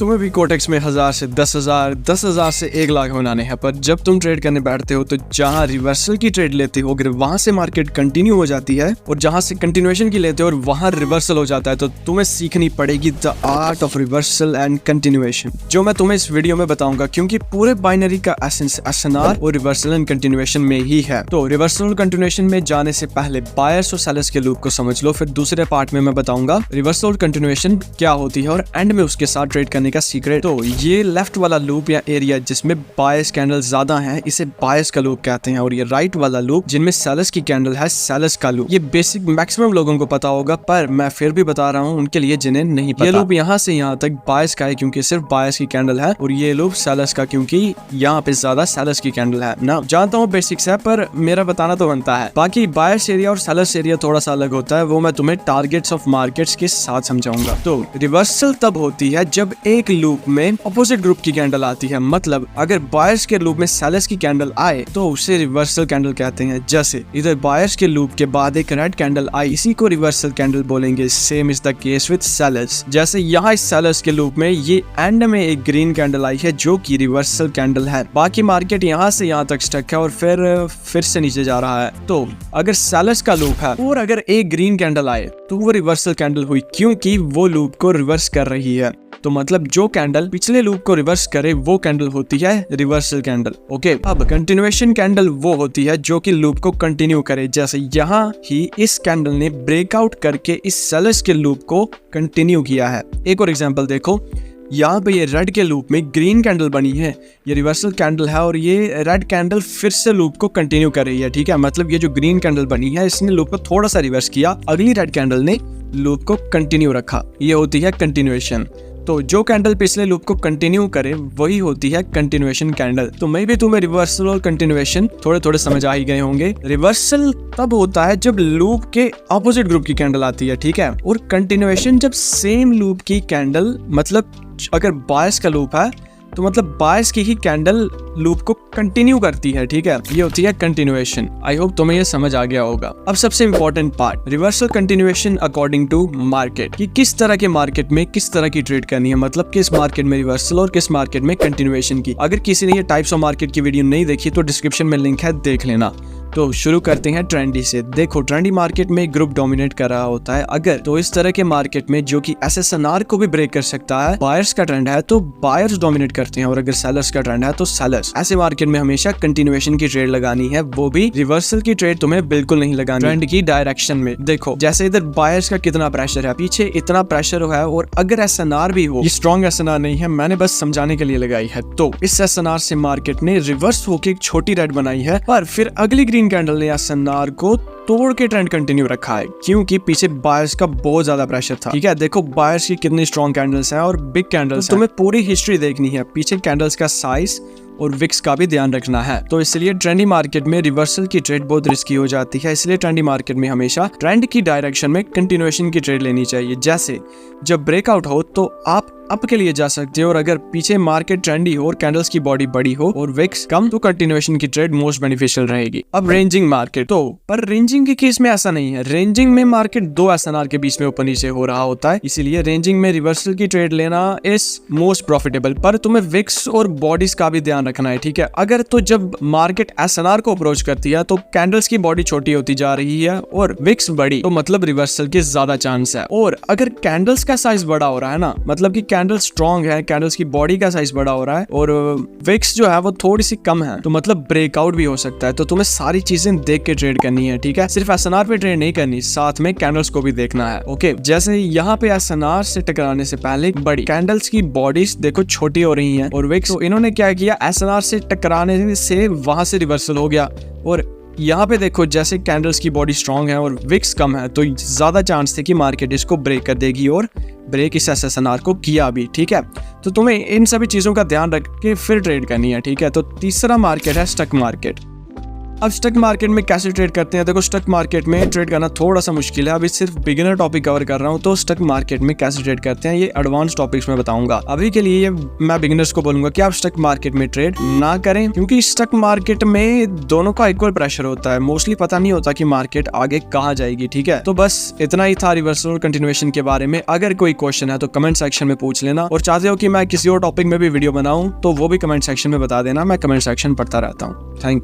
तुम्हें भी कोटेक्स में 1000 से 10,000, 10,000 से 1 लाख बनाने हैं, पर जब तुम ट्रेड करने बैठते हो तो जहां रिवर्सल की ट्रेड लेते हो, अगर वहां से मार्केट कंटिन्यू हो जाती है और जहां से कंटिन्यूएशन की लेते हो और वहां रिवर्सल हो जाता है, तो तुम्हें सीखनी पड़ेगी the art of reversal and continuation, जो मैं तुम्हें इस वीडियो में बताऊंगा, क्योंकि पूरे बाइनरी का एसेंस एसएनआर और रिवर्सल एंड कंटिन्यूएशन में ही है। तो रिवर्सल और कंटिन्यूएशन में जाने से पहले बायर्स और सेलर्स के लूप को समझ लो, फिर दूसरे पार्ट में मैं बताऊंगा रिवर्सल और कंटिन्यूएशन क्या होती है और एंड में उसके साथ ट्रेड करने का सीक्रेट। तो ये लेफ्ट वाला लूप या एरिया जिसमें बायर्स कैंडल ज्यादा है, इसे बायर्स का लूप कहते हैं, और ये राइट वाला लूप जिनमें सेलर्स की कैंडल है, सेलर्स का लूप। ये बेसिक मैक्सिमम लोगों को पता होगा, पर मैं फिर भी बता रहा हूँ उनके लिए जिन्हें नहीं पता। ये लूप यहाँ से यहाँ तक बायर्स का है क्योंकि सिर्फ बायर्स की कैंडल है, और ये लूप सेलर्स का क्योंकि यहाँ पे ज्यादा सेलर्स की कैंडल है। ना जानता हूँ बेसिक्स है, पर मेरा बताना तो बनता है। बाकी बायर्स एरिया और सेलर्स एरिया थोड़ा सा अलग होता है, वो मैं तुम्हें टारगेट्स ऑफ मार्केट्स के साथ समझाऊंगा। तो रिवर्सल तब होती है जब एक लूप में अपोजिट ग्रुप की कैंडल आती है, मतलब अगर बायर्स के लूप में सेलर्स की कैंडल आए तो उसे रिवर्सल कैंडल कहते हैं। जैसे इधर बायर्स के लूप के बाद एक रेड कैंडल आई, इसी को रिवर्सल कैंडल बोलेंगे। Same is the case with sellers. जैसे यहाँ इस सेलर्स के लूप में ये एंड में एक ग्रीन कैंडल आई है जो कि रिवर्सल कैंडल है। बाकी मार्केट यहाँ से यहाँ तक स्टक है और फिर से नीचे जा रहा है। तो अगर सेलर्स का लूप है और अगर एक ग्रीन कैंडल आए तो वो रिवर्सल कैंडल हुई, क्योंकि वो लूप को रिवर्स कर रही है। तो मतलब जो कैंडल पिछले लूप को रिवर्स करे वो कैंडल होती है रिवर्सल कैंडल। ओके, अब कंटिन्यूएशन कैंडल वो होती है जो कि लूप को कंटिन्यू करे। जैसे यहाँ ही इस कैंडल ने ब्रेकआउट करके इस सेलर्स के लूप को कंटिन्यू किया है। एक और एग्जांपल देखो, यहाँ पे ये रेड के लूप में ग्रीन कैंडल बनी है, ये रिवर्सल कैंडल है, और ये रेड कैंडल फिर से लूप को कंटिन्यू कर रही है। ठीक है, मतलब ये जो ग्रीन कैंडल बनी है इसने लूप को थोड़ा सा रिवर्स किया, अगली रेड कैंडल ने लूप को कंटिन्यू रखा। ये होती है कंटिन्यूएशन। तो जो कैंडल पिछले लूप को कंटिन्यू करे वही होती है कंटिन्यूएशन कैंडल। तो मे भी तुम्हें रिवर्सल और कंटिन्यूएशन थोड़े थोड़े समझ आ ही गए होंगे। रिवर्सल तब होता है जब लूप के ऑपोजिट ग्रुप की कैंडल आती है, ठीक है, और कंटिन्यूएशन जब सेम लूप की कैंडल, मतलब अगर बायर्स का लूप है तो मतलब बायर्स की ही कैंडल लूप को कंटिन्यू करती है। ठीक है, ये होती है कंटिन्यूएशन। आई होप तुम्हें ये समझ आ गया होगा। अब सबसे important part, reversal continuation according to market, कि किस तरह के मार्केट में किस तरह की ट्रेड करनी है, मतलब किस मार्केट में रिवर्सल और किस मार्केट में कंटिन्यूएशन की। अगर किसी ने ये टाइप्स ऑफ मार्केट की वीडियो नहीं देखी तो डिस्क्रिप्शन में लिंक है, देख लेना। तो शुरू करते हैं ट्रेंडी से। देखो, ट्रेंडी मार्केट में ग्रुप डोमिनेट कर रहा होता है। अगर तो इस तरह के मार्केट में जो कि एसएसएनआर को भी ब्रेक कर सकता है, बायर्स का ट्रेंड है तो बायर्स डोमिनेट करते हैं, और अगर सेलर्स का ट्रेंड है तो सेलर्स। ऐसे मार्केट में हमेशा कंटिन्यूएशन की ट्रेड लगानी है, वो भी रिवर्सल की ट्रेड तुम्हें बिल्कुल नहीं लगानी ट्रेंड की डायरेक्शन में। देखो, जैसे इधर बायर्स का कितना प्रेशर है, पीछे इतना प्रेशर है, और अगर एसएनआर भी हो, ये स्ट्रॉन्ग एसएनआर नहीं है, मैंने बस समझाने के लिए लगाई है। तो इस एसएनआर से मार्केट ने रिवर्स होकर एक छोटी रेड बनाई है, पर फिर अगली ग्रीन कैंडल ने एसएनआर को तोड़ के ट्रेंड कंटिन्यू रखा है, क्योंकि पीछे बायर्स का बहुत ज्यादा प्रेशर था। ठीक है, देखो बायर्स की कितनी स्ट्रॉन्ग कैंडल्स हैं और बिग कैंडल्स। तुम्हें पूरी हिस्ट्री देखनी है, पीछे कैंडल्स का साइज और विक्स का भी ध्यान रखना है। तो इसलिए ट्रेंडी मार्केट में रिवर्सल की ट्रेड बहुत रिस्की हो जाती है, इसलिए ट्रेंडी मार्केट में हमेशा ट्रेंड की डायरेक्शन में कंटिन्यूएशन की ट्रेड लेनी चाहिए। जैसे जब ब्रेकआउट हो तो आप अप के लिए जा सकते हो, और अगर पीछे मार्केट ट्रेंडी हो और कैंडल्स की बॉडी बड़ी हो और विक्स कम, तो कंटिन्यूएशन की ट्रेड मोस्ट बेनिफिशियल रहेगी। अब रेंजिंग मार्केट, तो पर रेंजिंग के केस में ऐसा नहीं है। रेंजिंग में मार्केट दो एसएनआर के बीच में ऊपर नीचे हो रहा होता है, इसीलिए रेंजिंग में रिवर्सल की ट्रेड लेना इज मोस्ट प्रॉफिटेबल, पर तुम्हें विक्स और बॉडीज का भी ध्यान रखना है। ठीक है, अगर तो जब मार्केट एसएनआर को अप्रोच करती है तो कैंडल्स की बॉडी छोटी होती जा रही है और विक्स बड़ी, तो मतलब रिवर्सल के ज्यादा चांस है। और अगर कैंडल्स का साइज बड़ा हो रहा है ना, मतलब कि कैंडल स्ट्रॉन्ग है, कैंडल्स की बॉडी का साइज बड़ा हो रहा है और विक्स जो है वो थोड़ी सी कम है, तो मतलब ब्रेकआउट भी हो सकता है। तो तुम्हें सारी चीजें देख के ट्रेड करनी है। ठीक है, सिर्फ एसएनआर पे ट्रेड नहीं करनी, साथ में कैंडल्स को भी देखना है। ओके, जैसे यहाँ पे एसएनआर से टकराने से पहले बड़ी कैंडल्स की बॉडीज देखो छोटी हो रही हैं, और विक्स, तो इन्होंने क्या किया, एसएनआर से टकराने से वहां से रिवर्सल हो गया। और यहाँ पे देखो, जैसे कैंडल्स की बॉडी स्ट्रॉन्ग है और विक्स कम है, तो ज्यादा चांस थे कि मार्केट इसको ब्रेक कर देगी, और ब्रेक इस एसएसएनआर को किया भी। ठीक है, तो तुम्हें इन सभी चीजों का ध्यान रख के फिर ट्रेड करनी है। ठीक है, तो तीसरा मार्केट है स्टक मार्केट। अब स्टॉक मार्केट में कैसे ट्रेड करते हैं? देखो, स्टॉक मार्केट में ट्रेड करना थोड़ा सा मुश्किल है। अभी सिर्फ बिगिनर टॉपिक कवर कर रहा हूँ, तो स्टॉक मार्केट में कैसे ट्रेड करते हैं ये एडवांस टॉपिक्स में बताऊंगा। अभी के लिए मैं बिगिनर्स को बोलूंगा कि आप स्टॉक मार्केट में ट्रेड ना करें, क्योंकि स्टॉक मार्केट में दोनों का इक्वल प्रेशर होता है। मोस्टली पता नहीं होता कि मार्केट आगे कहाँ जाएगी। ठीक है, तो बस इतना ही था रिवर्सल और कंटिन्यूएशन के बारे में। अगर कोई क्वेश्चन है तो कमेंट सेक्शन में पूछ लेना, और चाहते हो कि मैं किसी और टॉपिक में भी वीडियो बनाऊं तो वो भी कमेंट सेक्शन में बता देना। मैं कमेंट सेक्शन पढ़ता रहता हूँ। Thank you.